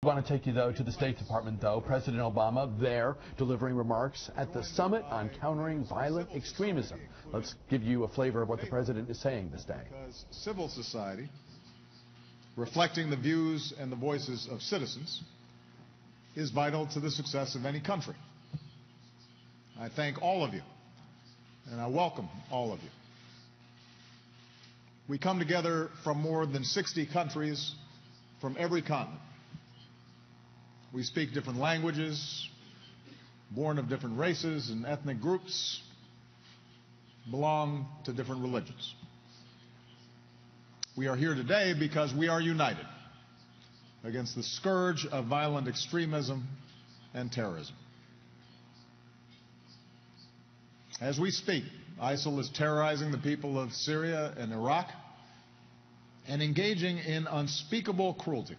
I want to take you, though, to the State Department, though. President Obama there delivering remarks at the summit on countering violent extremism. Let's give you a flavor of what the president is saying this day. Because civil society, reflecting the views and the voices of citizens, is vital to the success of any country. I thank all of you, and I welcome all of you. We come together from more than 60 countries from every continent. We speak different languages, born of different races and ethnic groups, belong to different religions. We are here today because we are united against the scourge of violent extremism and terrorism. As we speak, ISIL is terrorizing the people of Syria and Iraq and engaging in unspeakable cruelty.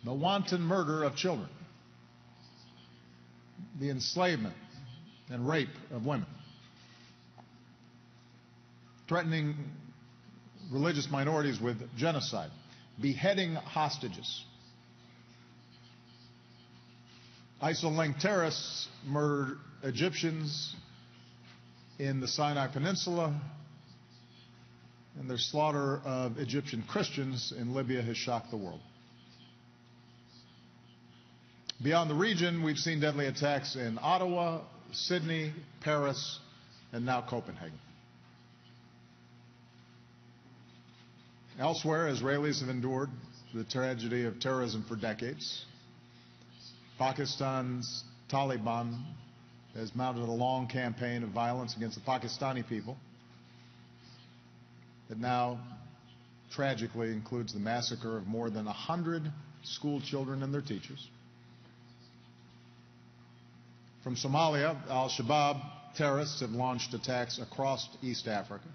The wanton murder of children, the enslavement and rape of women, threatening religious minorities with genocide, beheading hostages. ISIL-linked terrorists murdered Egyptians in the Sinai Peninsula, and their slaughter of Egyptian Christians in Libya has shocked the world. Beyond the region, we've seen deadly attacks in Ottawa, Sydney, Paris, and now Copenhagen. Elsewhere, Israelis have endured the tragedy of terrorism for decades. Pakistan's Taliban has mounted a long campaign of violence against the Pakistani people that now tragically includes the massacre of more than 100 school children and their teachers. From Somalia, al-Shabaab terrorists have launched attacks across East Africa.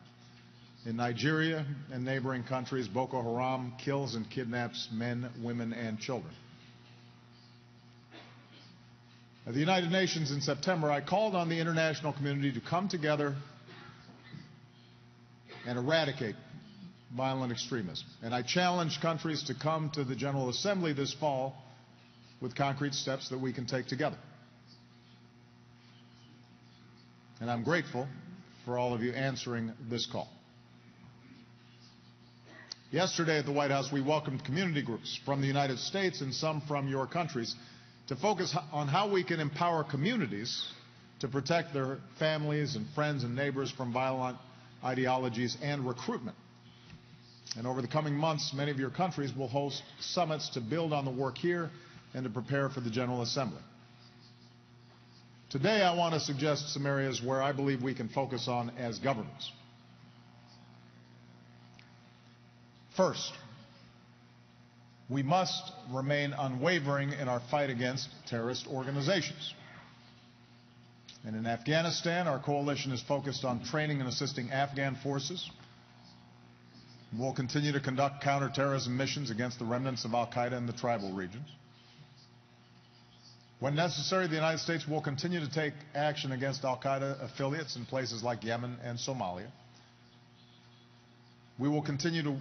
In Nigeria and neighboring countries, Boko Haram kills and kidnaps men, women, and children. At the United Nations in September, I called on the international community to come together and eradicate violent extremism. And I challenged countries to come to the General Assembly this fall with concrete steps that we can take together. And I'm grateful for all of you answering this call. Yesterday at the White House, we welcomed community groups from the United States and some from your countries to focus on how we can empower communities to protect their families and friends and neighbors from violent ideologies and recruitment. And over the coming months, many of your countries will host summits to build on the work here and to prepare for the General Assembly. Today, I want to suggest some areas where I believe we can focus on as governments. First, we must remain unwavering in our fight against terrorist organizations. And in Afghanistan, our coalition is focused on training and assisting Afghan forces. We'll continue to conduct counterterrorism missions against the remnants of al-Qaeda in the tribal regions. When necessary, the United States will continue to take action against al-Qaeda affiliates in places like Yemen and Somalia. We will continue to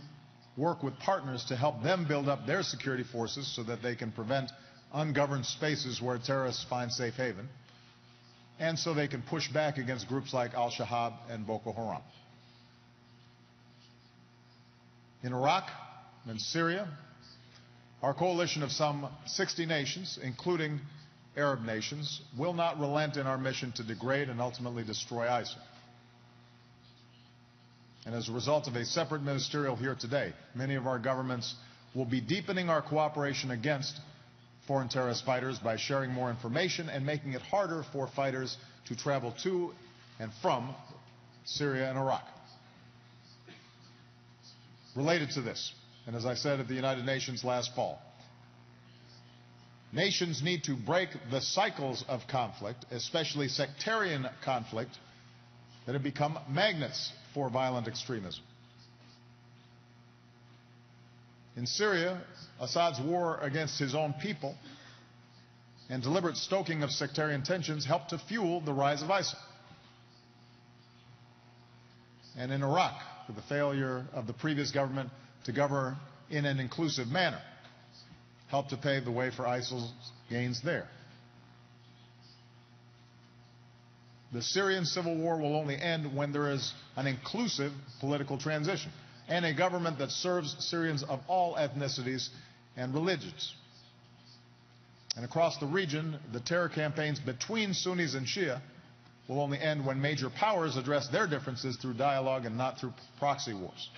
work with partners to help them build up their security forces so that they can prevent ungoverned spaces where terrorists find safe haven, and so they can push back against groups like al-Shabaab and Boko Haram. In Iraq and Syria, our coalition of some 60 nations, including Arab nations, will not relent in our mission to degrade and ultimately destroy ISIL. And as a result of a separate ministerial here today, many of our governments will be deepening our cooperation against foreign terrorist fighters by sharing more information and making it harder for fighters to travel to and from Syria and Iraq. Related to this, and as I said at the United Nations last fall, nations need to break the cycles of conflict, especially sectarian conflict, that have become magnets for violent extremism. In Syria, Assad's war against his own people and deliberate stoking of sectarian tensions helped to fuel the rise of ISIL. And in Iraq, with the failure of the previous government to in an inclusive manner, help to pave the way for ISIL's gains there. The Syrian civil war will only end when there is an inclusive political transition and a government that serves Syrians of all ethnicities and religions. And across the region, the terror campaigns between Sunnis and Shia will only end when major powers address their differences through dialogue and not through proxy wars.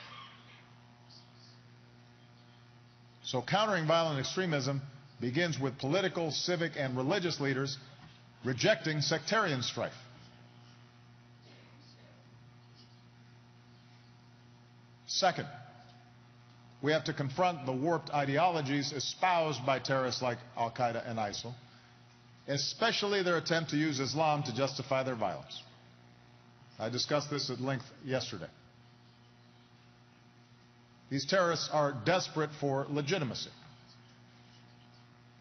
So countering violent extremism begins with political, civic, and religious leaders rejecting sectarian strife. Second, we have to confront the warped ideologies espoused by terrorists like Al-Qaeda and ISIL, especially their attempt to use Islam to justify their violence. I discussed this at length yesterday. These terrorists are desperate for legitimacy.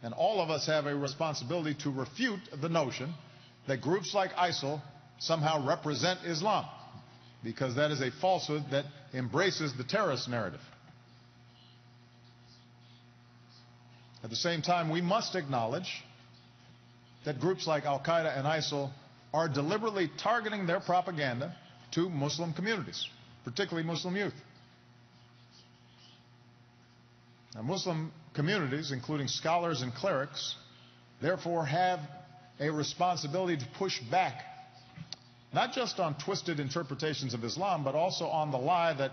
And all of us have a responsibility to refute the notion that groups like ISIL somehow represent Islam, because that is a falsehood that embraces the terrorist narrative. At the same time, we must acknowledge that groups like Al-Qaeda and ISIL are deliberately targeting their propaganda to Muslim communities, particularly Muslim youth. Now, Muslim communities, including scholars and clerics, therefore have a responsibility to push back, not just on twisted interpretations of Islam, but also on the lie that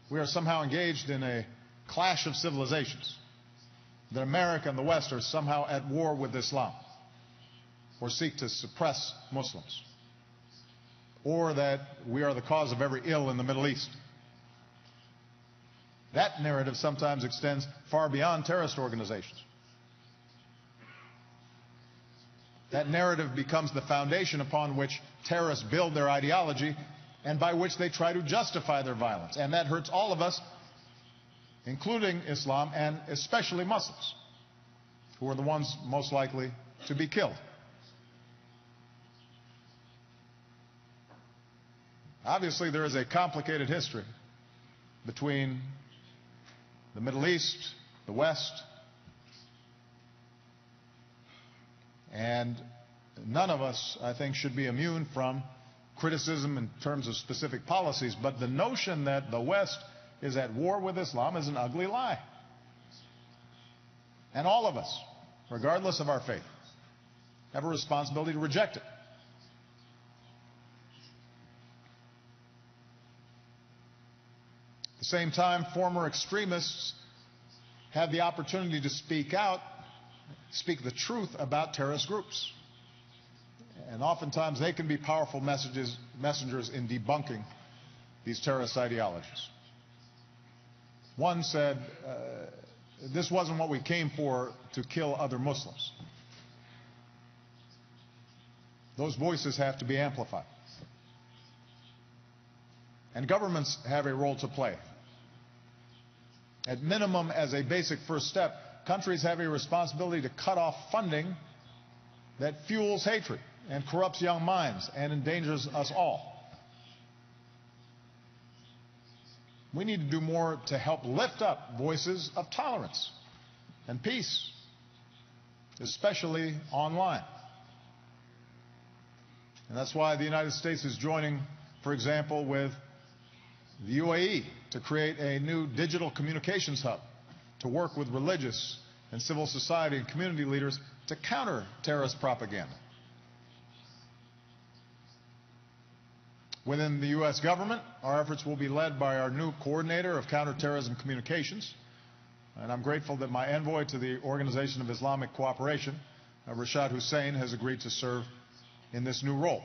we are somehow engaged in a clash of civilizations, that America and the West are somehow at war with Islam, or seek to suppress Muslims, or that we are the cause of every ill in the Middle East. That narrative sometimes extends far beyond terrorist organizations. That narrative becomes the foundation upon which terrorists build their ideology and by which they try to justify their violence. And that hurts all of us, including Islam and especially Muslims, who are the ones most likely to be killed. Obviously, there is a complicated history between the Middle East, the West, and none of us, I think, should be immune from criticism in terms of specific policies. But the notion that the West is at war with Islam is an ugly lie. And all of us, regardless of our faith, have a responsibility to reject it. At the same time, former extremists have the opportunity to speak out, speak the truth about terrorist groups. And oftentimes they can be powerful messengers in debunking these terrorist ideologies. One said, this wasn't what we came for, to kill other Muslims. Those voices have to be amplified. And governments have a role to play. At minimum, as a basic first step, countries have a responsibility to cut off funding that fuels hatred and corrupts young minds and endangers us all. We need to do more to help lift up voices of tolerance and peace, especially online. And that's why the United States is joining, for example, with the UAE to create a new digital communications hub to work with religious and civil society and community leaders to counter terrorist propaganda. Within the U.S. government, our efforts will be led by our new coordinator of counterterrorism communications. And I'm grateful that my envoy to the Organization of Islamic Cooperation, Rashad Hussain, has agreed to serve in this new role.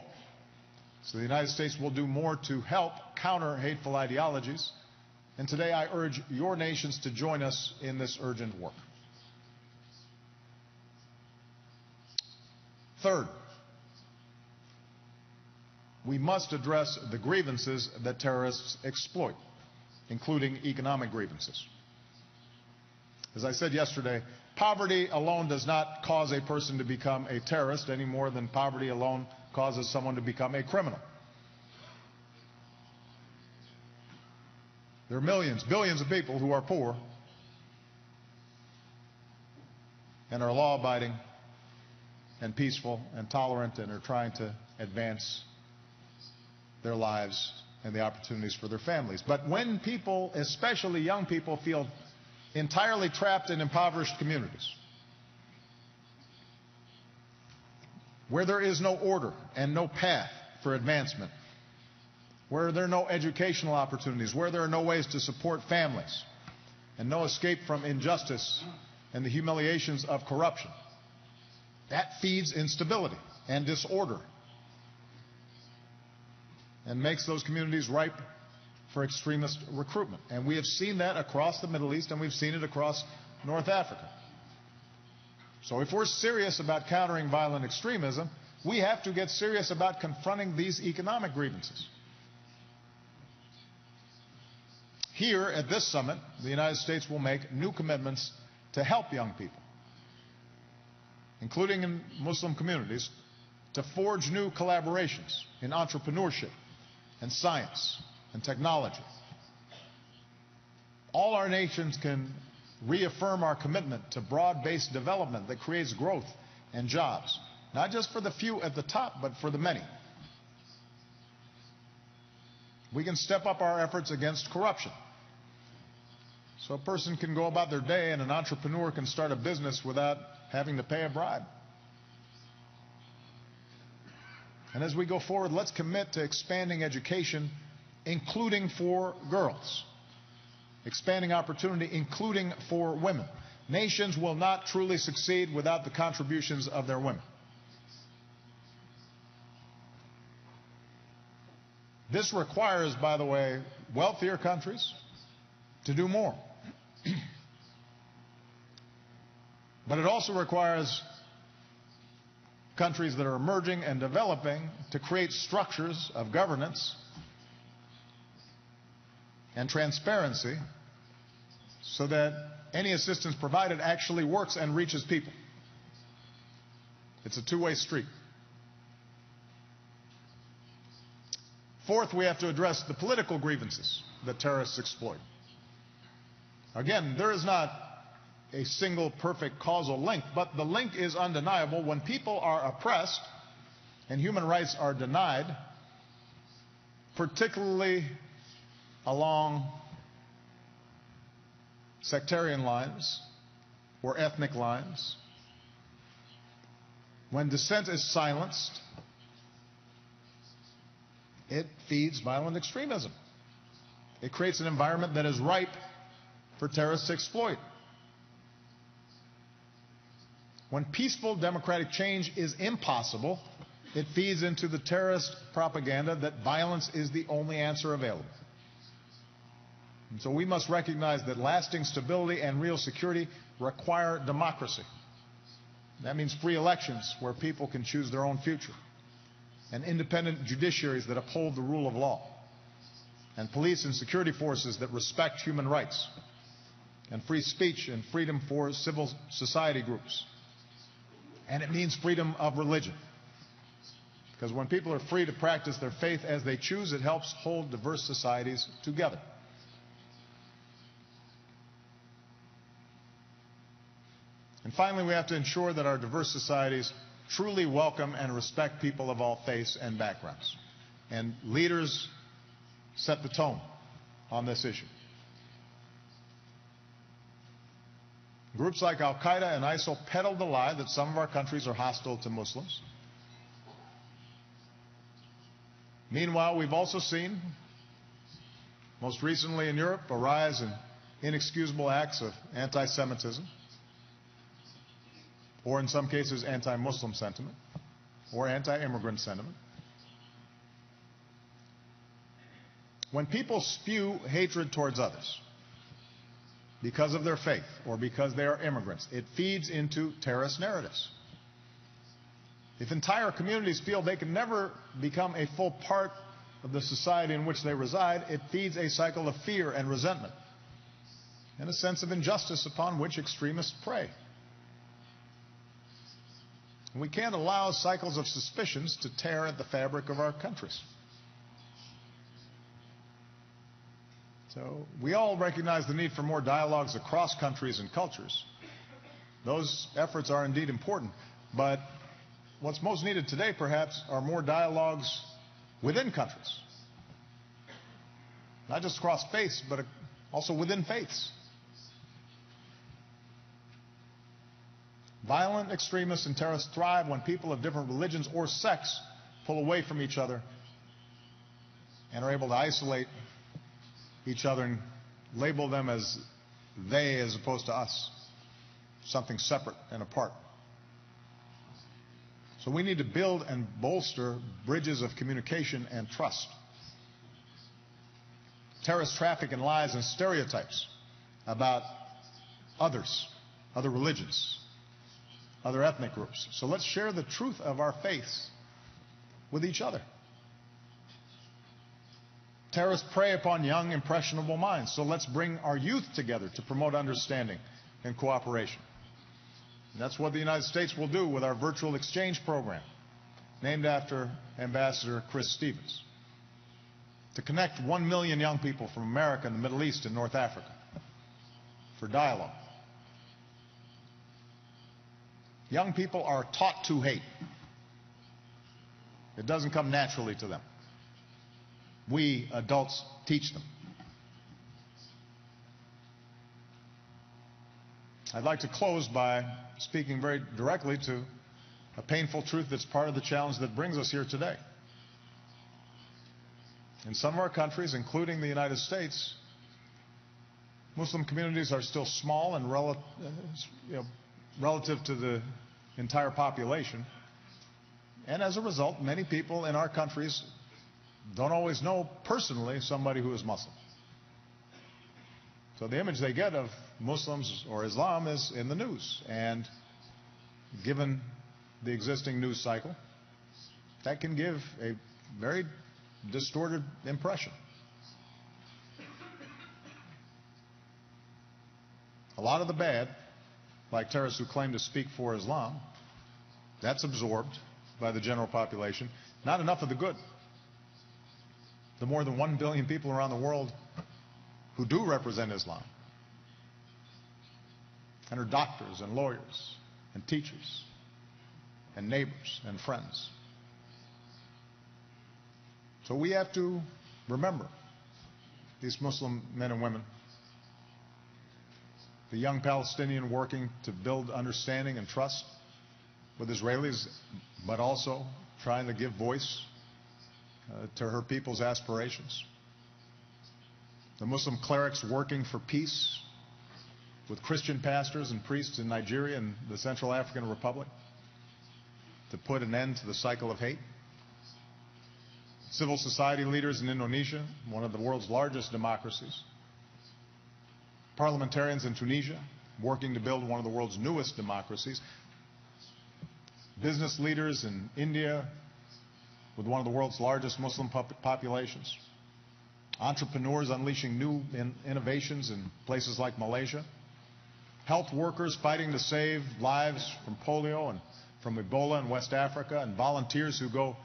So the United States will do more to help counter hateful ideologies. And today I urge your nations to join us in this urgent work. Third, we must address the grievances that terrorists exploit, including economic grievances. As I said yesterday, poverty alone does not cause a person to become a terrorist any more than poverty alone causes someone to become a criminal. There are millions, billions of people who are poor and are law-abiding and peaceful and tolerant and are trying to advance their lives and the opportunities for their families. But when people, especially young people, feel entirely trapped in impoverished communities, where there is no order and no path for advancement, where there are no educational opportunities, where there are no ways to support families, and no escape from injustice and the humiliations of corruption, that feeds instability and disorder and makes those communities ripe for extremist recruitment. And we have seen that across the Middle East, and we've seen it across North Africa. So if we're serious about countering violent extremism, we have to get serious about confronting these economic grievances. Here at this summit, the United States will make new commitments to help young people, including in Muslim communities, to forge new collaborations in entrepreneurship and science and technology. All our nations can reaffirm our commitment to broad-based development that creates growth and jobs, not just for the few at the top, but for the many. We can step up our efforts against corruption. So a person can go about their day and an entrepreneur can start a business without having to pay a bribe. And as we go forward, let's commit to expanding education, including for girls. Expanding opportunity, including for women. Nations will not truly succeed without the contributions of their women. This requires, by the way, wealthier countries to do more. But it also requires countries that are emerging and developing to create structures of governance and transparency so that any assistance provided actually works and reaches people. It's a two-way street. Fourth, we have to address the political grievances that terrorists exploit. Again, there is not a single perfect causal link, but the link is undeniable. When people are oppressed and human rights are denied, particularly along sectarian lines or ethnic lines, when dissent is silenced, it feeds violent extremism. It creates an environment that is ripe for terrorists to exploit. When peaceful democratic change is impossible, it feeds into the terrorist propaganda that violence is the only answer available. And so we must recognize that lasting stability and real security require democracy. That means free elections where people can choose their own future, and independent judiciaries that uphold the rule of law, and police and security forces that respect human rights, and free speech and freedom for civil society groups. And it means freedom of religion. Because when people are free to practice their faith as they choose, it helps hold diverse societies together. And finally, we have to ensure that our diverse societies truly welcome and respect people of all faiths and backgrounds. And leaders set the tone on this issue. Groups like Al-Qaeda and ISIL peddle the lie that some of our countries are hostile to Muslims. Meanwhile, we've also seen, most recently in Europe, a rise in inexcusable acts of anti-Semitism, or in some cases anti-Muslim sentiment, or anti-immigrant sentiment. When people spew hatred towards others because of their faith or because they are immigrants, it feeds into terrorist narratives. If entire communities feel they can never become a full part of the society in which they reside, it feeds a cycle of fear and resentment and a sense of injustice upon which extremists prey. We can't allow cycles of suspicions to tear at the fabric of our countries. So we all recognize the need for more dialogues across countries and cultures. Those efforts are indeed important, but what's most needed today, perhaps, are more dialogues within countries. Not just across faiths, but also within faiths. Violent extremists and terrorists thrive when people of different religions or sects pull away from each other and are able to isolate each other and label them as they as opposed to us, something separate and apart. So we need to build and bolster bridges of communication and trust. Terrorist traffic and lies and stereotypes about others, other religions, other ethnic groups. So let's share the truth of our faiths with each other. Terrorists prey upon young, impressionable minds. So let's bring our youth together to promote understanding and cooperation. And that's what the United States will do with our virtual exchange program, named after Ambassador Chris Stevens, to connect 1 million young people from America and the Middle East and North Africa for dialogue. Young people are taught to hate. It doesn't come naturally to them. We adults teach them. I'd like to close by speaking very directly to a painful truth that's part of the challenge that brings us here today. In some of our countries, including the United States, Muslim communities are still small and relative to the entire population. And as a result, many people in our countries don't always know personally somebody who is Muslim. So the image they get of Muslims or Islam is in the news. And given the existing news cycle, that can give a very distorted impression. A lot of the bad, like terrorists who claim to speak for Islam, that's absorbed by the general population. Not enough of the good. The more than 1 billion people around the world who do represent Islam and are doctors and lawyers and teachers and neighbors and friends. So we have to remember these Muslim men and women, the young Palestinian working to build understanding and trust with Israelis, but also trying to give voice to her people's aspirations. The Muslim clerics working for peace with Christian pastors and priests in Nigeria and the Central African Republic to put an end to the cycle of hate. Civil society leaders in Indonesia, one of the world's largest democracies. Parliamentarians in Tunisia, working to build one of the world's newest democracies. Business leaders in India, with one of the world's largest Muslim populations. Entrepreneurs unleashing new innovations in places like Malaysia. Health workers fighting to save lives from polio and from Ebola in West Africa, and volunteers who go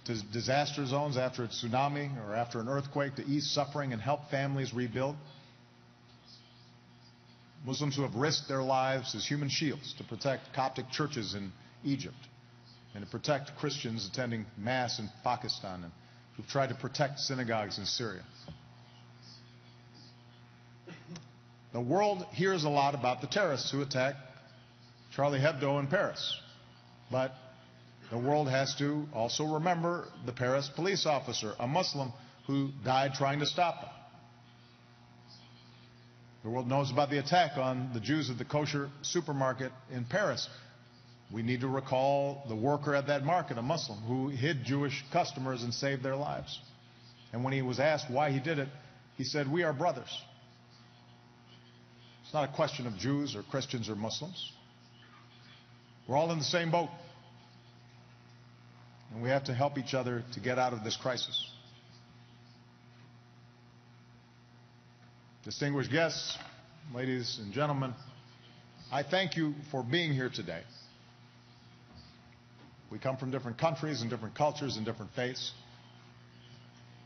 to disaster zones after a tsunami or after an earthquake to ease suffering and help families rebuild. Muslims who have risked their lives as human shields to protect Coptic churches in Egypt and to protect Christians attending Mass in Pakistan, and who've tried to protect synagogues in Syria. The world hears a lot about the terrorists who attacked Charlie Hebdo in Paris, but the world has to also remember the Paris police officer, a Muslim, who died trying to stop them. The world knows about the attack on the Jews at the kosher supermarket in Paris. We need to recall the worker at that market, a Muslim, who hid Jewish customers and saved their lives. And when he was asked why he did it, he said, "We are brothers." It's not a question of Jews or Christians or Muslims. We're all in the same boat. And we have to help each other to get out of this crisis. Distinguished guests, ladies and gentlemen, I thank you for being here today. We come from different countries and different cultures and different faiths,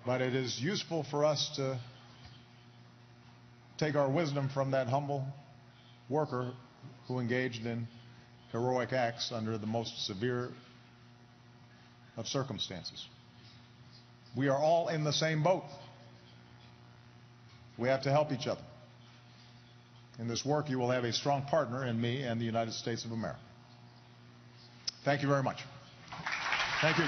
but it is useful for us to take our wisdom from that humble worker who engaged in heroic acts under the most severe of circumstances. We are all in the same boat. We have to help each other. In this work, you will have a strong partner in me and the United States of America. Thank you very much. Thank you.